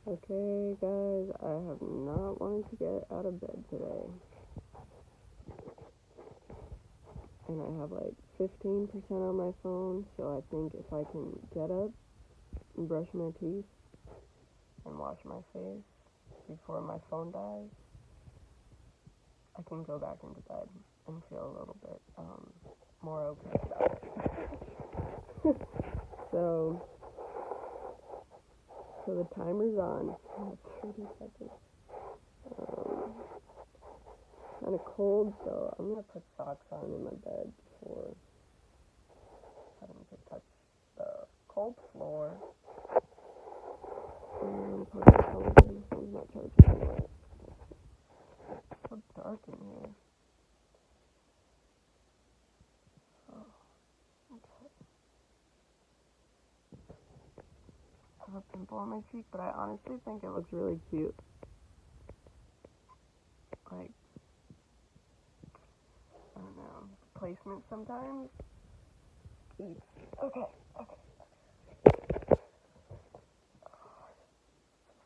Okay, guys, I have not wanted to get out of bed today. And I have like 15% on my phone, so I think if I can get up and brush my teeth and wash my face before my phone dies, I can go back into bed and feel a little bit more okay about it. So the timer's on. 30 seconds. Kind of cold, so I'm gonna put socks on in my bed before having to touch the cold floor. And put my phone in. My phone's not charging anyway. It's so dark in here. Oh, okay. I have a pimple on my cheek, but I honestly think it looks really cute. Like, I don't know, placement sometimes. Okay.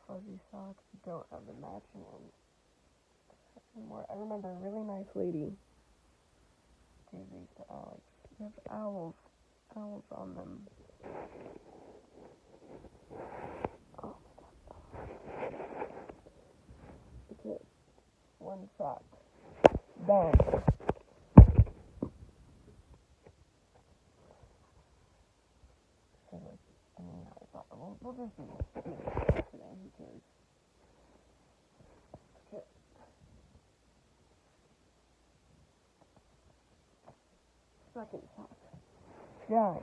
Fuzzy socks don't have the matching ones anymore. I remember a really nice lady gave these to Alex. They have owls on them. Oh, okay. One sock. Done. So like, I mean, I thought we'll just do this today. Who cares? Okay. Second sock. Done.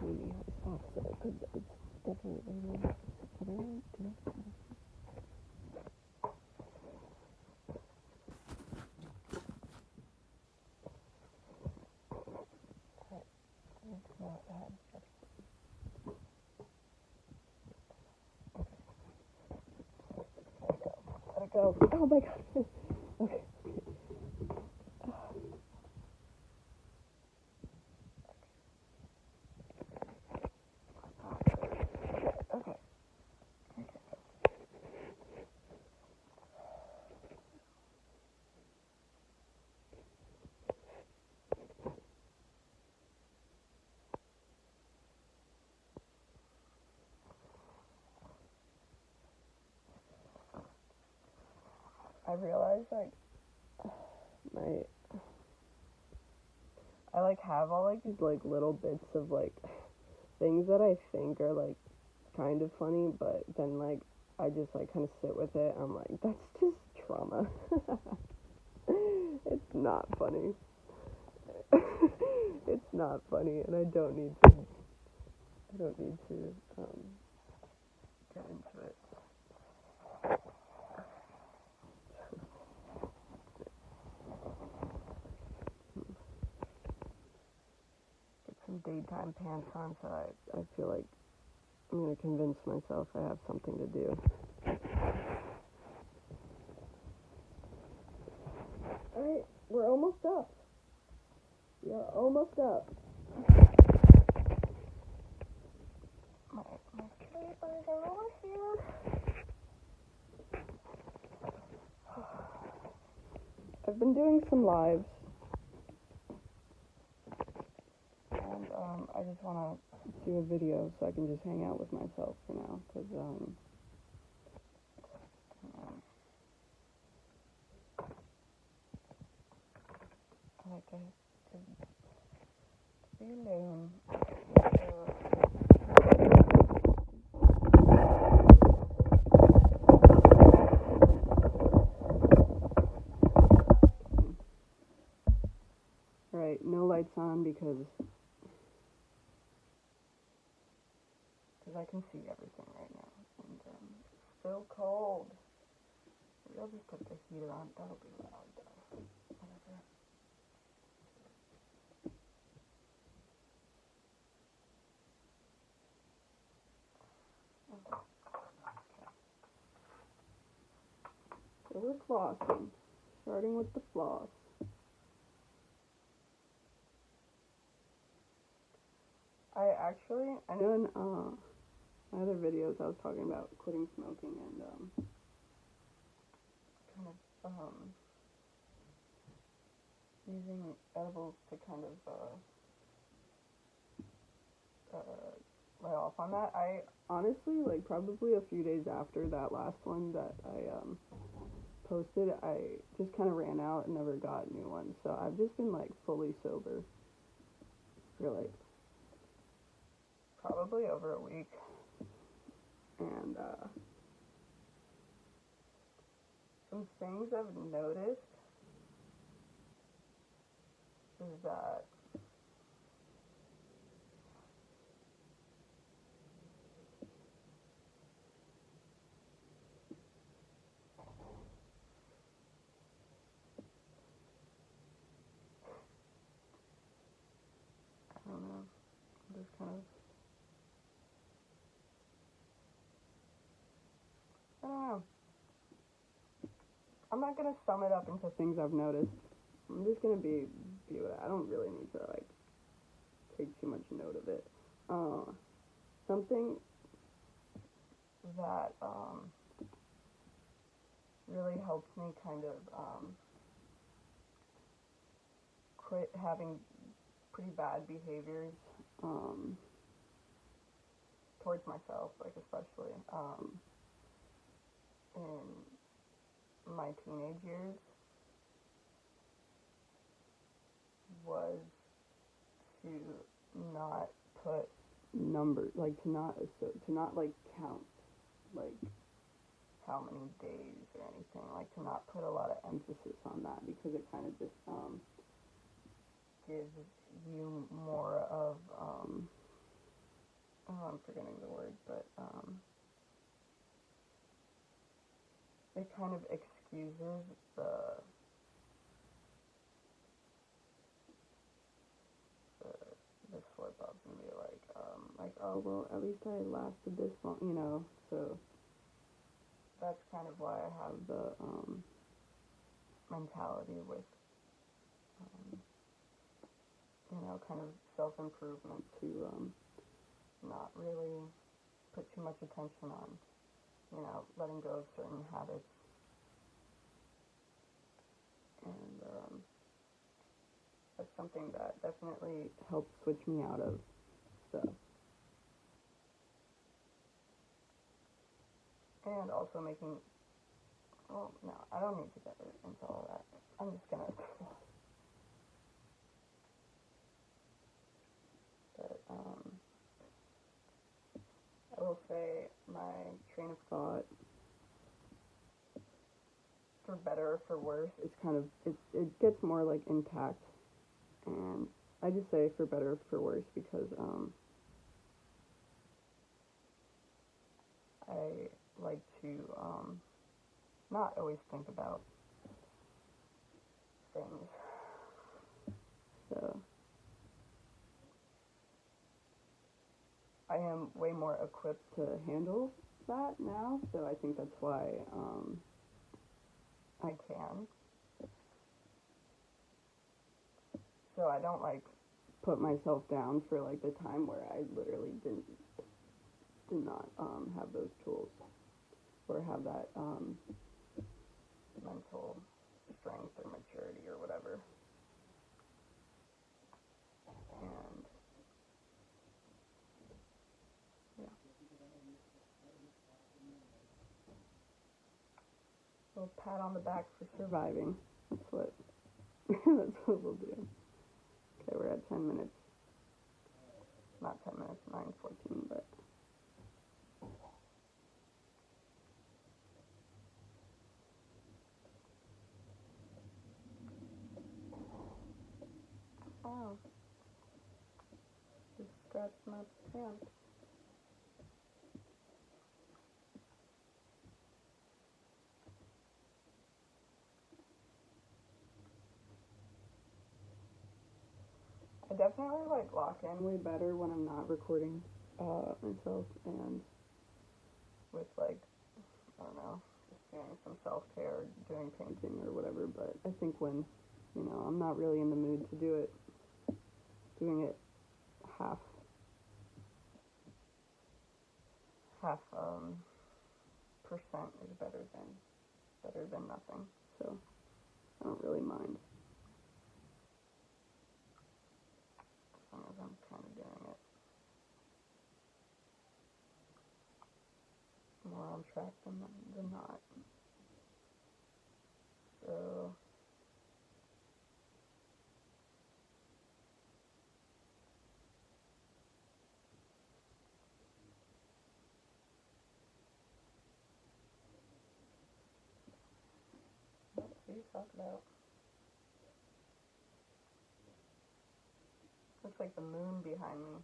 Maybe I stopped so because it's definitely raining. Otherwise, not bad. Let it go. Oh my god. Okay. Okay. I realized I have all these little bits of things that I think are kind of funny, but then I just kind of sit with it. I'm like, that's just trauma. It's not funny. It's not funny, and I don't need to get into it. Get some daytime pants on, so I feel like I'm gonna convince myself I have something to do. Alright, we're almost up. We are almost up. My papers are over here. I've been doing some lives, and I just want to do a video so I can just hang out with myself for now, because I like to be alone. Alright, no lights on because I can see everything right now, and it's still cold. Maybe I'll just put the heater on. That'll be loud though. Whatever. So we're flossing. Starting with the floss. I know in my other videos I was talking about quitting smoking and kind of using edibles to kind of lay off on that. I honestly, like, probably a few days after that last one that I posted, I just kind of ran out and never got new ones. So I've just been like fully sober for like probably over a week. And some things I've noticed is that I don't know, just kind of I don't know. I'm not gonna sum it up into things I've noticed. I'm just gonna be with it. I don't really need to like take too much note of it. Something that really helps me kind of quit having pretty bad behaviors towards myself, like especially in my teenage years, was to not put numbers, like to not like count like how many days or anything, like to not put a lot of emphasis on that, because it kind of just gives you more of I'm forgetting the word, but it kind of excuses the slip ups and be like, oh well, at least I lasted this long, you know. So that's kind of why I have the mentality with kind of self improvement to not really put too much attention on letting go of certain habits, and that's something that definitely helps switch me out of stuff. And also making, well, no, I don't need to get into all that. I'm just gonna, but, I will say my train of thought, for better or for worse, it's kind of, it gets more, like, intact, and I just say for better or for worse because, I like to, not always think about things, so I am way more equipped to handle that now, so I think that's why, I can. So I don't, like, put myself down for, like, the time where I literally did not, have those tools, or have that, mental strength or maturity or whatever. And, yeah. A little pat on the back for surviving. That's what, that's what we'll do. Okay, we're at 10 minutes. Not 10 minutes, 9:14, but. Oh. Just scratched my pants. I definitely like lock in way better when I'm not recording myself, and with like, I don't know, just doing some self-care, doing painting or whatever. But I think when I'm not really in the mood to do it, doing it half half percent is better than nothing. So I don't really mind as long as I'm kind of doing it more on track than not. So let's see, talk about. Looks like the moon behind me.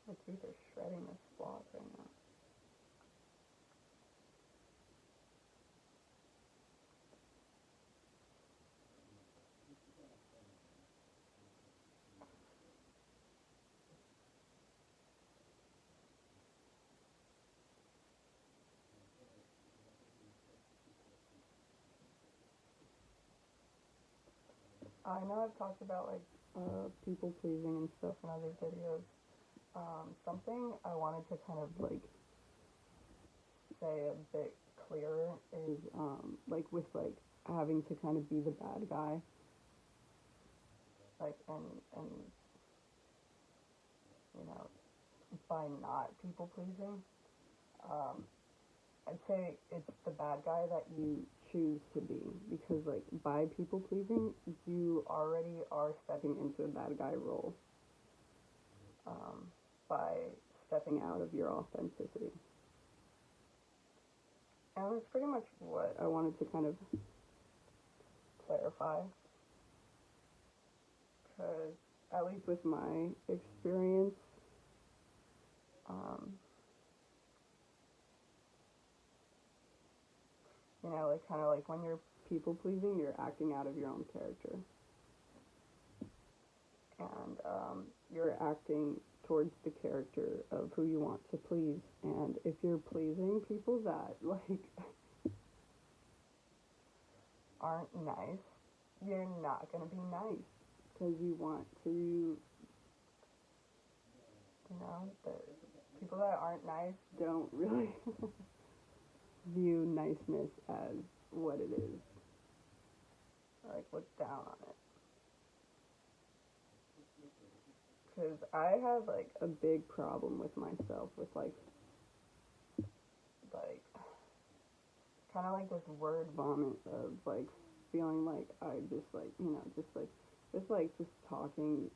My teeth are shredding this floss right now. I know I've talked about like people pleasing and stuff in other videos. Something I wanted to kind of like say a bit clearer is like with like having to kind of be the bad guy, like and you know, by not people pleasing. I'd say it's the bad guy that you choose to be, because like by people pleasing you already are stepping into a bad guy role by stepping out of your authenticity. And that's pretty much what I wanted to kind of clarify, because at least with my experience, you know, like kind of like when you're people pleasing, you're acting out of your own character, and you're acting towards the character of who you want to please. And if you're pleasing people that like aren't nice, you're not gonna be nice, because you want to, you know, the people that aren't nice don't really view niceness as what it is, like look down on it. Because I have like a big problem with myself with like kind of like this word vomit of like feeling like I just like, you know, just talking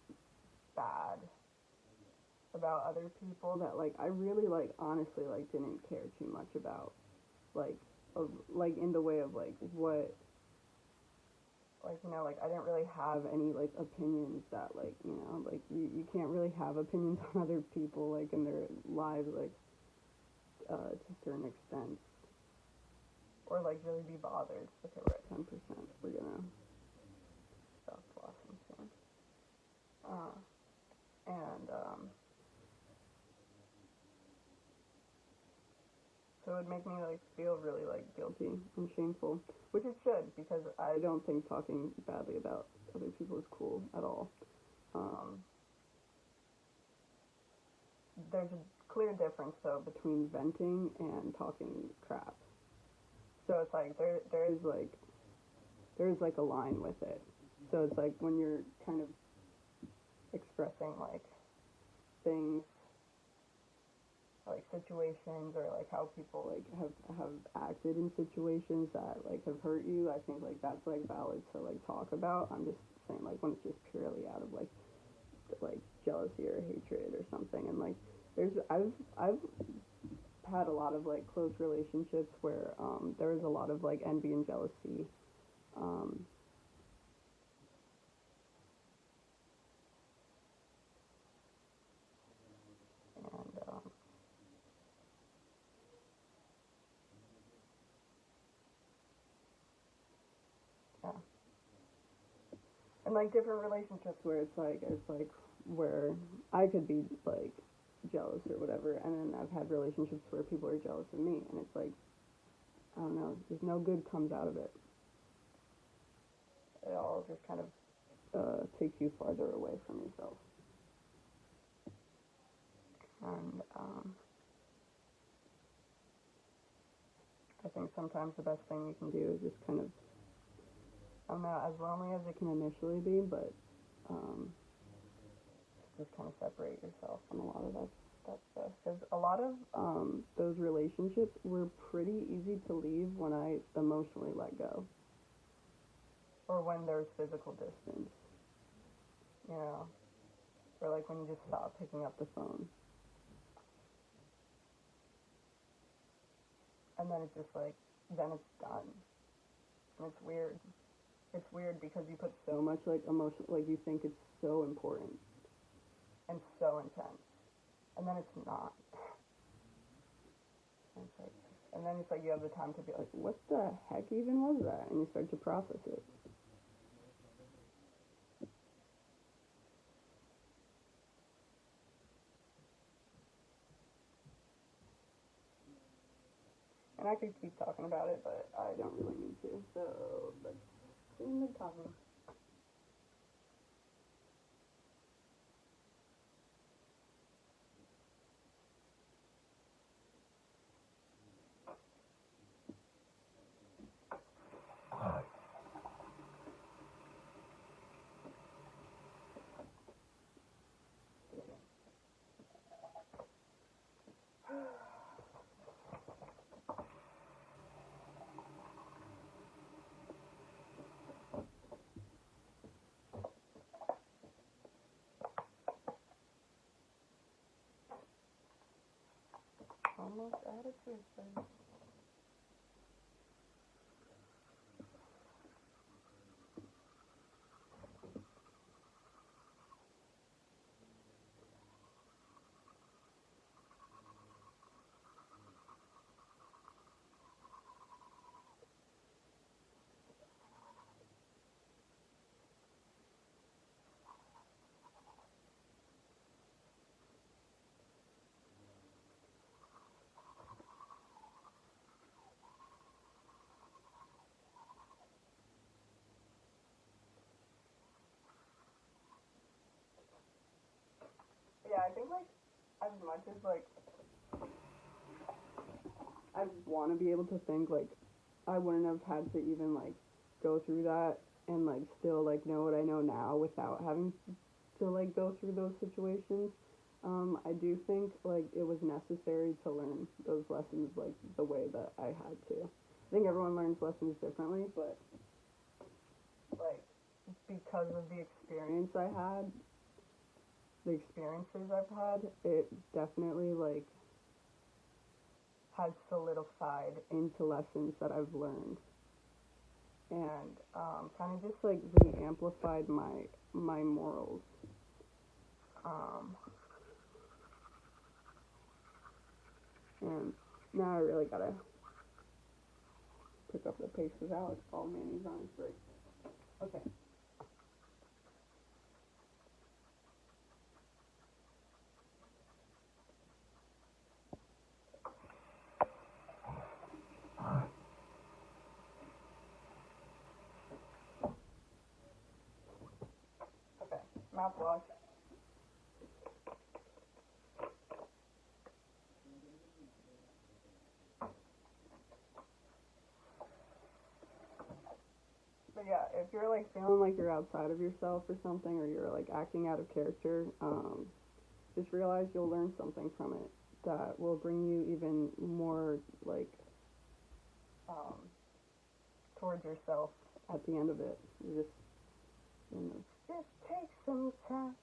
bad about other people that like I really like honestly like didn't care too much about, like of like in the way of like what, like, you know, like I didn't really have any like opinions that like, you know, like you can't really have opinions on other people like in their lives, like to a certain extent, or like really be bothered. Okay, we're at 10%. We're gonna stop flossing soon. And so it would make me like feel really like guilty and shameful, which it should, because I don't think talking badly about other people is cool at all. There's a clear difference though between venting and talking crap. So it's like there's like a line with it. So it's like when you're kind of expressing like things, like situations, or like how people like have acted in situations that like have hurt you, I think like that's like valid to like talk about. I'm just saying like when it's just purely out of like jealousy or hatred or something. And like I've had a lot of like close relationships where there was a lot of like envy and jealousy, and And like different relationships where it's like where I could be like jealous or whatever, and then I've had relationships where people are jealous of me, and it's like, I don't know, just no good comes out of it. It all just kind of takes you farther away from yourself. And I think sometimes the best thing you can do is just kind of, I don't know, as lonely as it can initially be, but just kind of separate yourself from a lot of that stuff. Because a lot of those relationships were pretty easy to leave when I emotionally let go. Or when there's physical distance. You know? Or like when you just stop picking up the phone. And then it's just like, then it's done. And it's weird. It's weird because you put so much like emotion, like you think it's so important. And so intense. And then it's not. And then it's like you have the time to be like, what the heck even was that? And you start to process it. And I could keep talking about it, but I don't really need to. So let's clean the coffee. Almost out of toothpaste. Yeah, I think like as much as like I want to be able to think like I wouldn't have had to even like go through that and like still like know what I know now without having to like go through those situations. I do think like it was necessary to learn those lessons like the way that I had to. I think everyone learns lessons differently, but like because of the experience I had, the experiences I've had, it definitely like has solidified into lessons that I've learned, and kind of just like re-amplified my morals. Um, and now I really gotta pick up the pace because Alex called me and he's on his break. Okay. Okay. Mouthwash. But yeah, if you're like feeling like you're outside of yourself or something, or you're like acting out of character, just realize you'll learn something from it that will bring you even more like um, towards yourself at the end of it. You just, you know, just take some time.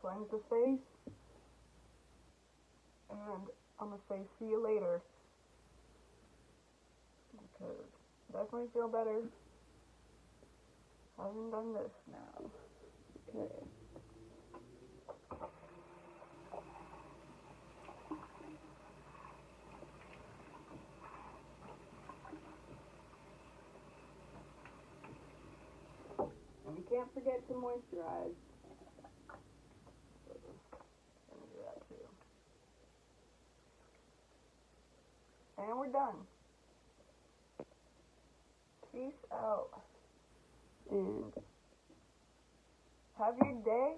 cleanse the face, and I'm gonna say see you later, because definitely feel better having done this now. Okay. And you can't forget to moisturize. Let me do that too. And we're done. Peace out. And have your day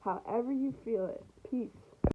however you feel it. Peace.